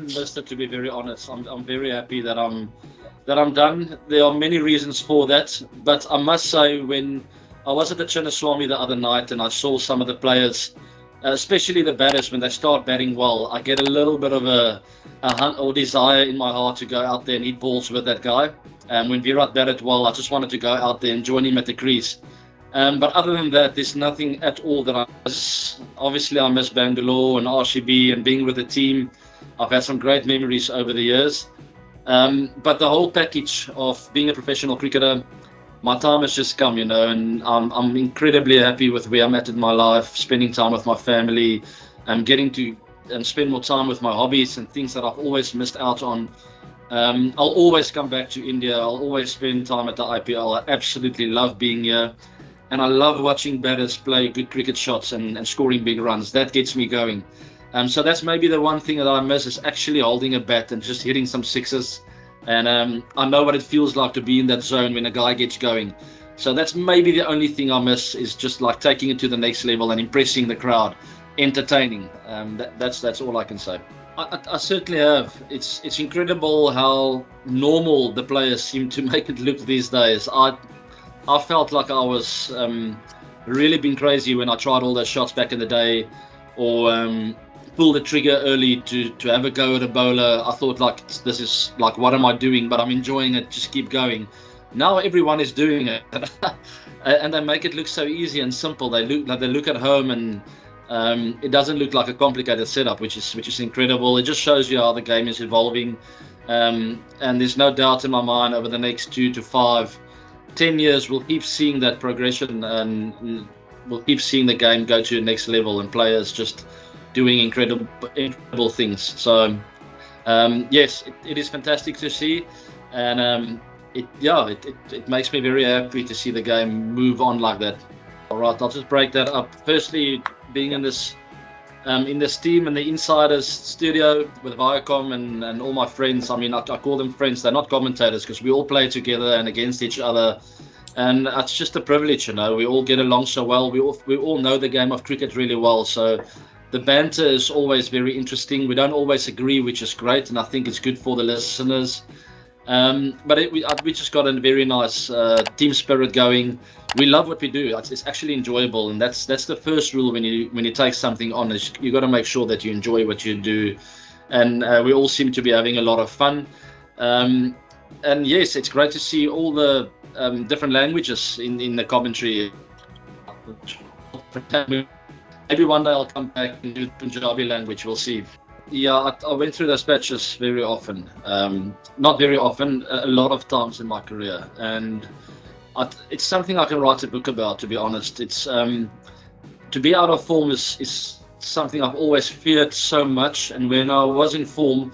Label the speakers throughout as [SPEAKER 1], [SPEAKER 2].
[SPEAKER 1] haven't missed it, to be very honest. I'm very happy that I'm done. There are many reasons for that, but I must say, when I was at the Chinnaswamy the other night and I saw some of the players, especially the batters, when they start batting well, I get a little bit of a hunt or desire in my heart to go out there and hit balls with that guy. When Virat batted well, I just wanted to go out there and join him at the crease. But other than that, there's nothing at all that I miss. Obviously, I miss Bangalore and RCB and being with the team. I've had some great memories over the years. But the whole package of being a professional cricketer, my time has just come, and I'm incredibly happy with where I'm at in my life, spending time with my family, and getting to spend more time with my hobbies and things that I've always missed out on. I'll always come back to India. I'll always spend time at the IPL. I absolutely love being here. And I love watching batters play good cricket shots and scoring big runs. That gets me going. So that's maybe the one thing that I miss, is actually holding a bat and just hitting some sixes. And I know what it feels like to be in that zone when a guy gets going. So that's maybe the only thing I miss, is just like taking it to the next level and impressing the crowd, entertaining. That's all I can say. I certainly have. It's incredible how normal the players seem to make it look these days. I felt like I was really being crazy when I tried all those shots back in the day, or pull the trigger early to have a go at a bowler. I thought, like, this is like, what am I doing? But I'm enjoying it. Just keep going. Now everyone is doing it, and they make it look so easy and simple. They look at home, and it doesn't look like a complicated setup, which is incredible. It just shows you how the game is evolving, and there's no doubt in my mind, over the next 2 to 5, 10 years, we'll keep seeing that progression, and we'll keep seeing the game go to the next level, and players just doing incredible things. So yes, it is fantastic to see, and it makes me very happy to see the game move on like that. All right, I'll just break that up. Firstly, being in this team and the Insiders studio with Viacom and all my friends. I mean, I call them friends. They're not commentators, because we all play together and against each other, and it's just a privilege. We all get along so well. We all know the game of cricket really well. So the banter is always very interesting. We don't always agree, which is great, and I think it's good for the listeners. But we just got a very nice team spirit going. We love what we do. It's actually enjoyable, and that's the first rule when you take something on, is you got to make sure that you enjoy what you do. And we all seem to be having a lot of fun. And yes, it's great to see all the different languages in the commentary. Maybe one day I'll come back and do Punjabi language. We'll see. Yeah, I went through those patches very often. Not very often, a lot of times in my career. And it's something I can write a book about, to be honest. It's to be out of form is something I've always feared so much. And when I was in form,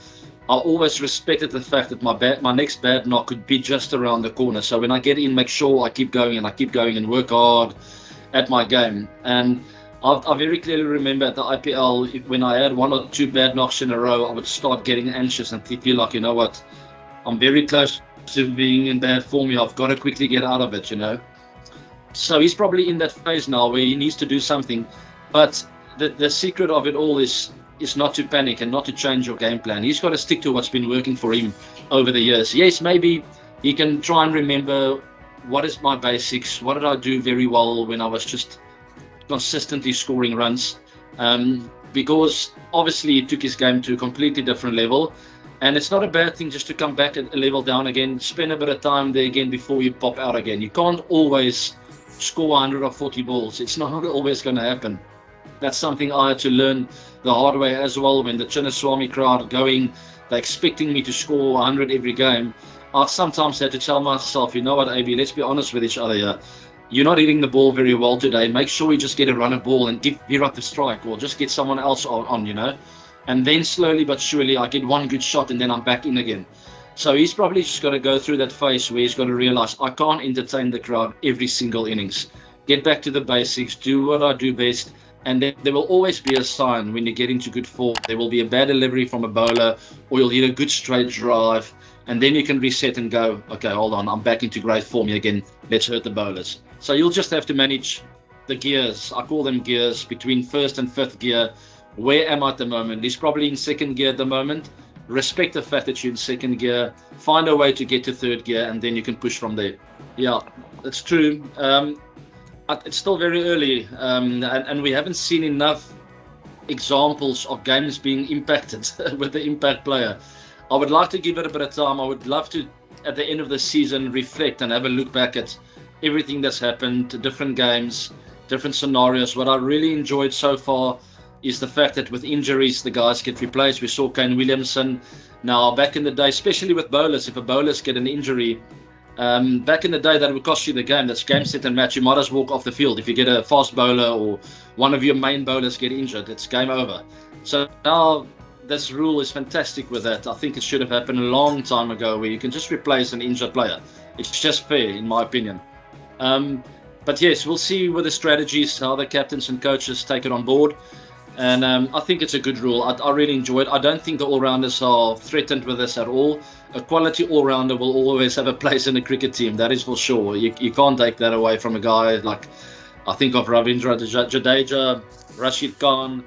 [SPEAKER 1] I always respected the fact that my next bad knock could be just around the corner. So when I get in, make sure I keep going and work hard at my game. And I very clearly remember at the IPL, when I had 1 or 2 bad knocks in a row, I would start getting anxious and feel like, you know what, I'm very close to being in bad form here. I've got to quickly get out of it, So he's probably in that phase now where he needs to do something. But the secret of it all is not to panic and not to change your game plan. He's got to stick to what's been working for him over the years. Yes, maybe he can try and remember, what is my basics? What did I do very well when I was just consistently scoring runs? Because obviously he took his game to a completely different level, and it's not a bad thing just to come back a level down again, spend a bit of time there again before you pop out again. You can't always score 140 balls. It's not always going to happen. That's something I had to learn the hard way as well. When the Chinnaswamy crowd going, they're expecting me to score 100 every game. I sometimes had to tell myself, you know what, AB, let's be honest with each other here. You're not hitting the ball very well today. Make sure you just get a runner ball and give Virat the strike, or just get someone else on. And then slowly but surely I get one good shot and then I'm back in again. So he's probably just got to go through that phase where he's got to realize, I can't entertain the crowd every single innings. Get back to the basics, do what I do best, and then there will always be a sign when you get into good form. There will be a bad delivery from a bowler, or you'll hit a good straight drive, and then you can reset and go, okay, hold on, I'm back into great form again. Let's hurt the bowlers. So you'll just have to manage the gears. I call them gears, between first and fifth gear. Where am I at the moment? He's probably in second gear at the moment. respect the fact that you're in second gear, find a way to get to third gear, and then you can push from there. Yeah, that's true. It's still very early, and we haven't seen enough examples of games being impacted with the impact player. I would like to give it a bit of time. I would love to, at the end of the season, reflect and have a look back at everything that's happened, different games, different scenarios. What I really enjoyed so far is the fact that with injuries, the guys get replaced. We saw Kane Williamson. Now, back in the day, especially with bowlers, if a bowlers get an injury, back in the day, that would cost you the game. That's game, set and match. You might as well walk off the field. If you get a fast bowler or one of your main bowlers get injured, it's game over. So now this rule is fantastic with that. I think it should have happened a long time ago, where you can just replace an injured player. It's just fair, in my opinion. But yes, we'll see with the strategies, how the captains and coaches take it on board. And I think it's a good rule. I really enjoy it. I don't think the all-rounders are threatened with this at all. A quality all-rounder will always have a place in a cricket team, that is for sure. You can't take that away from a guy like, I think of Ravindra Jadeja, Rashid Khan.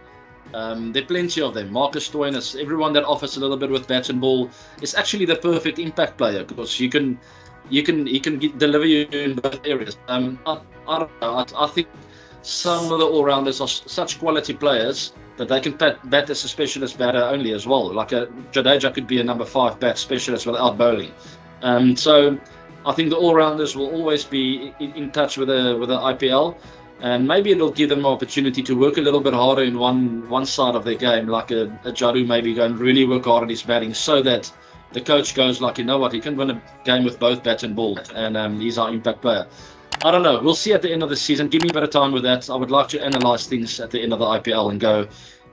[SPEAKER 1] There are plenty of them. Marcus Stoinis, everyone that offers a little bit with bat and ball is actually the perfect impact player, because he can deliver you in both areas. I don't know. I think some of the all-rounders are such quality players that they can bat as a specialist batter only as well. Like a Jadeja could be a number 5 bat specialist without bowling. So I think the all-rounders will always be in touch with the IPL, and maybe it'll give them an opportunity to work a little bit harder in one side of their game, like a Jaru maybe go and really work hard at his batting, so that the coach goes like, you know what, he can win a game with both bat and ball, and he's our impact player. I don't know. We'll see at the end of the season. Give me a bit of time with that. I would like to analyse things at the end of the IPL and go,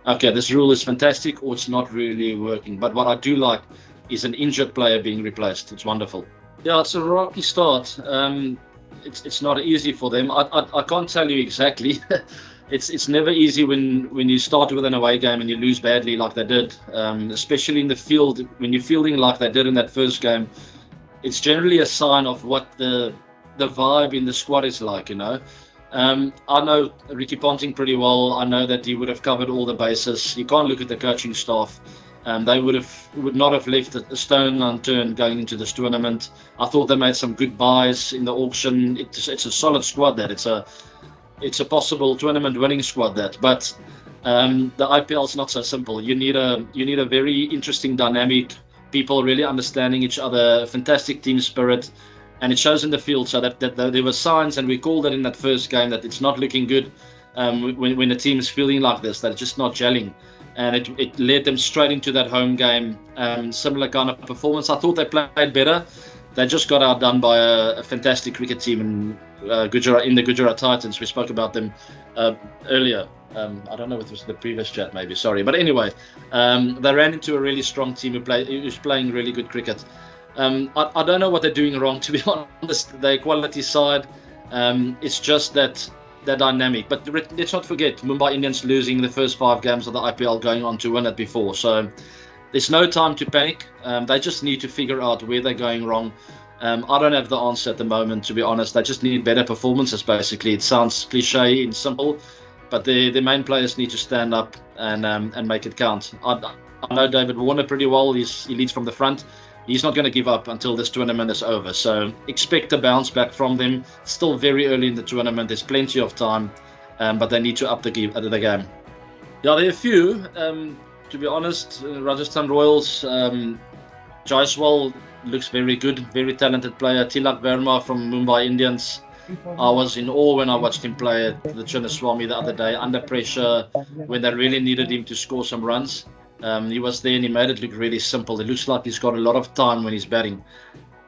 [SPEAKER 1] okay, this rule is fantastic, or it's not really working. But what I do like is an injured player being replaced. It's wonderful. Yeah, it's a rocky start. It's not easy for them. I can't tell you exactly. It's never easy when you start with an away game and you lose badly like they did, especially in the field. When you're fielding like they did in that first game, it's generally a sign of what the vibe in the squad is like, you know. I know Ricky Ponting pretty well. I know that he would have covered all the bases. You can't look at the coaching staff. They would not have left a stone unturned going into this tournament. I thought they made some good buys in the auction. It's a solid squad. That it's a possible tournament winning squad. That, but the IPL is not so simple. You need a very interesting dynamic, people really understanding each other, fantastic team spirit. And it shows in the field, so that there were signs, and we called it in that first game, that it's not looking good when the team is feeling like this, that it's just not gelling. And it led them straight into that home game, similar kind of performance. I thought they played better. They just got outdone by a fantastic cricket team in Gujarat, in the Gujarat Titans. We spoke about them earlier. I don't know if it was the previous chat, maybe, sorry. But anyway, they ran into a really strong team who's playing really good cricket. I don't know what they're doing wrong, to be honest. Their quality side, it's just that dynamic. But let's not forget, Mumbai Indians losing the first 5 games of the IPL, going on to win it before. So there's no time to panic. They just need to figure out where they're going wrong. I don't have the answer at the moment, to be honest. They just need better performances, basically. It sounds cliche and simple, but the main players need to stand up and make it count. I know David Warner pretty well. He leads from the front. He's not going to give up until this tournament is over. So expect a bounce back from them. It's still very early in the tournament. There's plenty of time, but they need to up the game. Yeah, there are a few. To be honest, Rajasthan Royals, Jaiswal looks very good, very talented player. Tilak Verma from Mumbai Indians. I was in awe when I watched him play at the Chinnaswamy the other day, under pressure, when they really needed him to score some runs. He was there and he made it look really simple. It looks like he's got a lot of time when he's batting.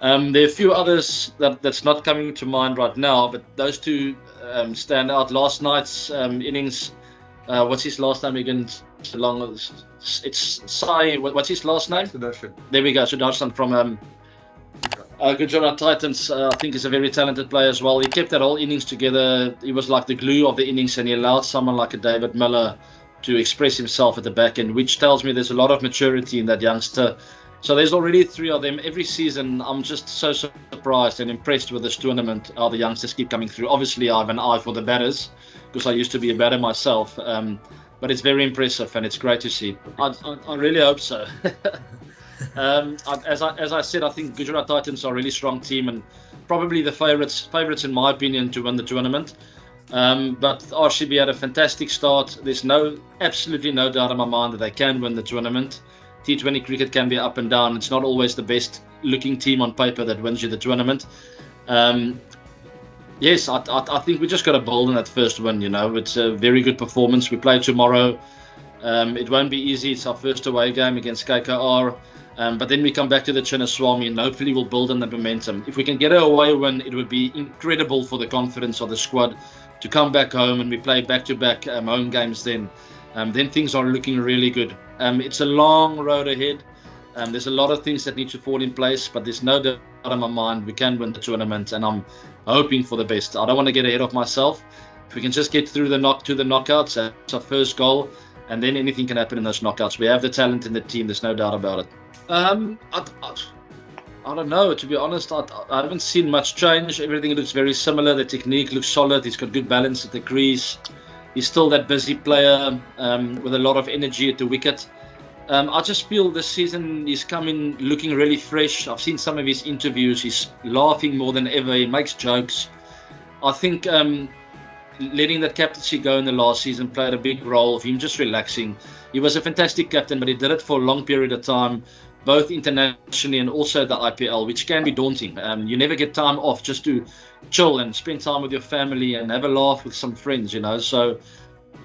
[SPEAKER 1] There are a few others that's not coming to mind right now, but those two stand out. Last night's innings, what's his last name again? It's Sai. What's his last name?
[SPEAKER 2] Sudarshan.
[SPEAKER 1] There we go. Sudarshan from Gujarat Titans. I think he's a very talented player as well. He kept that whole innings together. He was like the glue of the innings, and he allowed someone like a David Miller to express himself at the back end, which tells me there's a lot of maturity in that youngster. So there's already 3 of them. Every season, I'm just so surprised and impressed with this tournament, how the youngsters keep coming through. Obviously, I have an eye for the batters, because I used to be a batter myself. But it's very impressive, and it's great to see. I really hope so. As I said, I think Gujarat Titans are a really strong team and probably the favourites in my opinion to win the tournament. But RCB had a fantastic start. There's absolutely no doubt in my mind that they can win the tournament. T20 cricket can be up and down. It's not always the best looking team on paper that wins you the tournament. Yes, I think we just got to bowl in that first win. It's a very good performance. We play tomorrow. It won't be easy. It's our first away game against KKR. But then we come back to the Chinnaswamy and hopefully we'll build on the momentum. If we can get an away win, it would be incredible for the confidence of the squad to come back home and we play back-to-back home games then. Then things are looking really good. It's a long road ahead. There's a lot of things that need to fall in place, but there's no doubt in my mind we can win the tournament, and I'm hoping for the best. I don't want to get ahead of myself. If we can just get through the knockouts, that's our first goal, and then anything can happen in those knockouts. We have the talent in the team, there's no doubt about it. I don't know, to be honest. I haven't seen much change. Everything looks very similar. The technique looks solid. He's got good balance at the crease. He's still that busy player with a lot of energy at the wicket. I just feel this season he's coming looking really fresh. I've seen some of his interviews. He's laughing more than ever. He makes jokes. I think letting that captaincy go in the last season played a big role of him just relaxing. He was a fantastic captain, but he did it for a long period of time, both internationally and also the IPL, which can be daunting. You never get time off just to chill and spend time with your family and have a laugh with some friends, So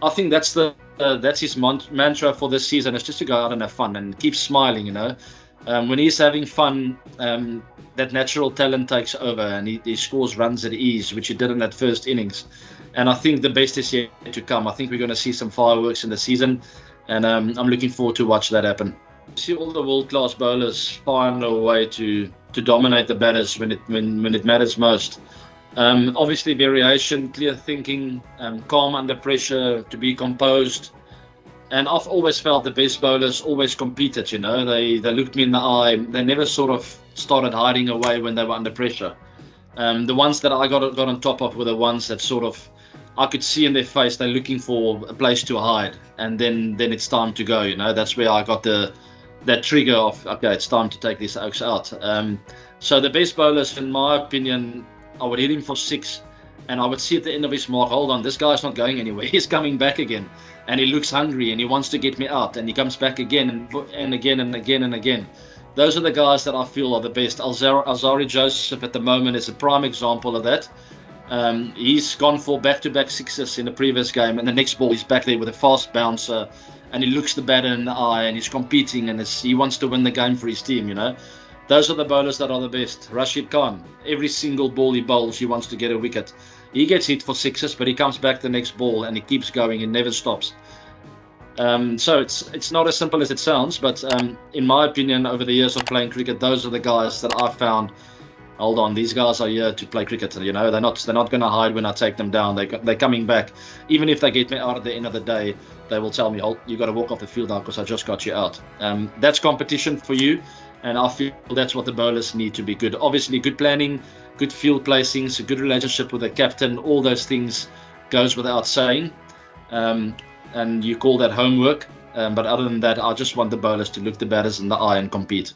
[SPEAKER 1] I think that's his mantra for this season, is just to go out and have fun and keep smiling, When he's having fun, that natural talent takes over and he scores runs at ease, which he did in that first innings. And I think the best is yet to come. I think we're going to see some fireworks in the season, and I'm looking forward to watch that happen. See all the world-class bowlers find a way to dominate the batters when it matters most. Obviously variation, clear thinking, calm under pressure, to be composed. And I've always felt the best bowlers always competed, They looked me in the eye. They never sort of started hiding away when they were under pressure. The ones that I got on top of were the ones that sort of, I could see in their face they're looking for a place to hide, and then it's time to go. That's where I got that trigger of, okay, it's time to take these oaks out. So the best bowlers, in my opinion, I would hit him for 6, and I would see at the end of his mark, hold on, this guy's not going anywhere. He's coming back again, and he looks hungry, and he wants to get me out, and he comes back again and again and again and again. Those are the guys that I feel are the best. Alzari Joseph at the moment is a prime example of that. He's gone for back-to-back 6s in the previous game, and the next ball he's back there with a fast bouncer, and he looks the batter in the eye, and he's competing, and he wants to win the game for his team, Those are the bowlers that are the best. Rashid Khan, every single ball he bowls, he wants to get a wicket. He gets hit for 6s, but he comes back the next ball, and he keeps going and never stops. So it's not as simple as it sounds, but in my opinion, over the years of playing cricket, those are the guys that I found, hold on, these guys are here to play cricket. They're not going to hide when I take them down. They're coming back. Even if they get me out at the end of the day, they will tell me, oh, you got to walk off the field now because I just got you out. That's competition for you, and I feel that's what the bowlers need to be good. Obviously, good planning, good field placings, a good relationship with the captain, all those things goes without saying. And you call that homework. But other than that, I just want the bowlers to look the batters in the eye and compete.